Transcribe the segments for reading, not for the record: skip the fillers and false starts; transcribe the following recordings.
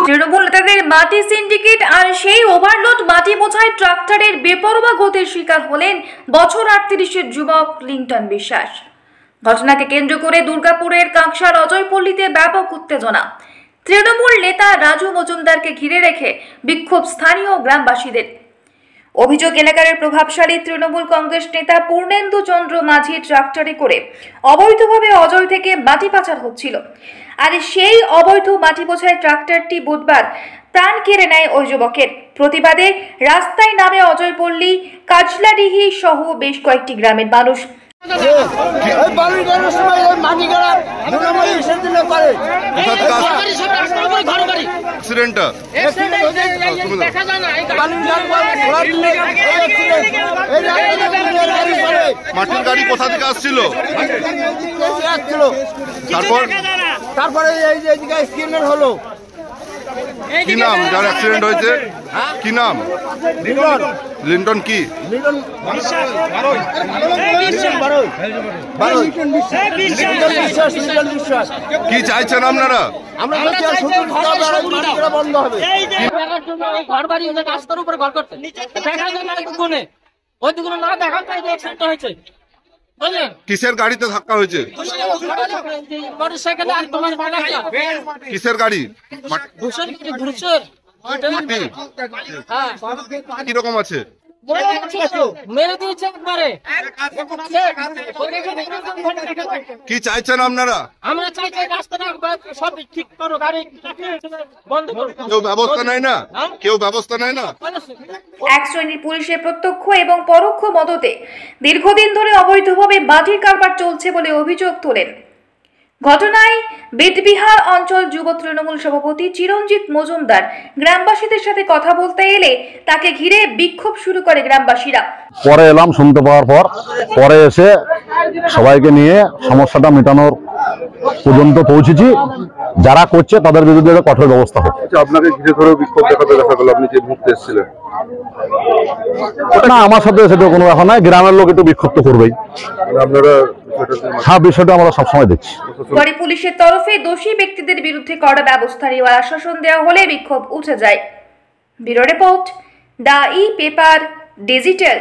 তৃণমূল নেতাদের মাটি সিন্ডিকেট আর সেই ওভারলোড মাটি বোঝাই ট্রাক্টরের বেপরোয়া গতির শিকার হলেন বছর 38-এর যুবক লিংটন বিশ্বাস। ঘটনাকে কেন্দ্র করে দুর্গাপুরের কাঁকসার অজয়পল্লীতে ব্যাপক উত্তেজনা। তৃণমূল নেতা রাজু মজুমদারকে ঘিরে রেখে বিক্ষোভ স্থানীয় গ্রামবাসীদের। অভিযোগ, এলাকার প্রভাবশালী তৃণমূল কংগ্রেস নেতা পূর্ণেন্দু চন্দ্র মাঝি ট্রাক্টরে করে অবৈধভাবে অজয় থেকে মাটি পাচার হচ্ছিল। আর সেই অবৈধ মাটি বোঝাই ট্রাক্টরটি বুধবার প্রাণ কেড়ে নেয় ওই যুবকের। প্রতিবাদে রাস্তায় নামে অজয়পল্লী, কাজলাডিহি সহ বেশ কয়েকটি গ্রামের মানুষ। মাটির গাড়ি কোথা থেকে আসছিল? তারপরে এই যে অ্যাক্সিডেন্ট হলো। কি নাম যার অ্যাক্সিডেন্ট হয়েছে? কি নাম? লিন্টন কি? কি চাইছেন আপনারা? বন্ধ হবে ঘর বাড়ি রাস্তার উপরে ঘর করতে ওই দুগুলো না দেখা হয়েছে। কিসের গাড়িতে ধাক্কা হয়েছে? কিসের গাড়ি? কিরকম আছে? কি চাইছেন আপনারা? আমরা চাইছি রাস্তাটা সব ঠিক করো, গাড়ি বন্ধ করো। কেউ ব্যবস্থা নেয় না? কেউ ব্যবস্থা নেয় না? এক শ্রেণীর পুলিশের প্রত্যক্ষ এবং পরোক্ষ মদতে দীর্ঘদিন ধরে অবৈধভাবে মাটির কারবার চলছে বলে অভিযোগ তোলেন। ঘটনায় বেতবিহার অঞ্চল যুব তৃণমূল সভাপতি চিরঞ্জিত মজুমদার গ্রামবাসীদের সাথে কথা বলতে এলে তাকে ঘিরে বিক্ষোভ শুরু করে গ্রামবাসীরা। পরে এলাম, শুনতে পাওয়ার পরে এসে সবাইকে নিয়ে সমস্যাটা মেটানোর পর্যন্ত পৌঁছেছি। যারা করছে তাদের বিরুদ্ধে কঠোর ব্যবস্থা হোক। আপনাকে ঘিরে ধরে বিক্ষোভ দেখাতে দেখা গেল, আপনি যে মুহূর্তে এসেছিলেন। না, আমার সাথে সেটা কোনো ব্যাপার নয়, গ্রামের লোক একটু বিক্ষুব্ধ করবেই। আপনারা হ্যাঁ, বিষয়টা আমরা সবসময় দেখছি। পরে পুলিশের তরফে দোষী ব্যক্তিদের বিরুদ্ধে কড়া ব্যবস্থা নেওয়ার আশ্বাসন দেওয়া হলে বিক্ষোভ উঠে যায়। Bureau report, the e-paper digital.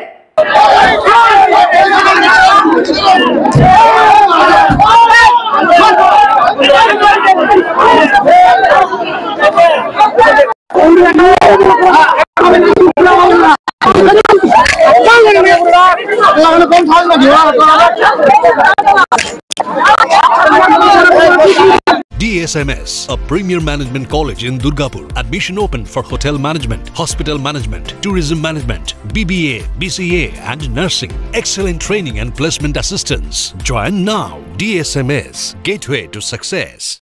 DSMS, a premier management college in Durgapur. Admission open for hotel management, hospital management, tourism management, BBA, BCA and nursing. Excellent training and placement assistance. Join now. DSMS, gateway to success.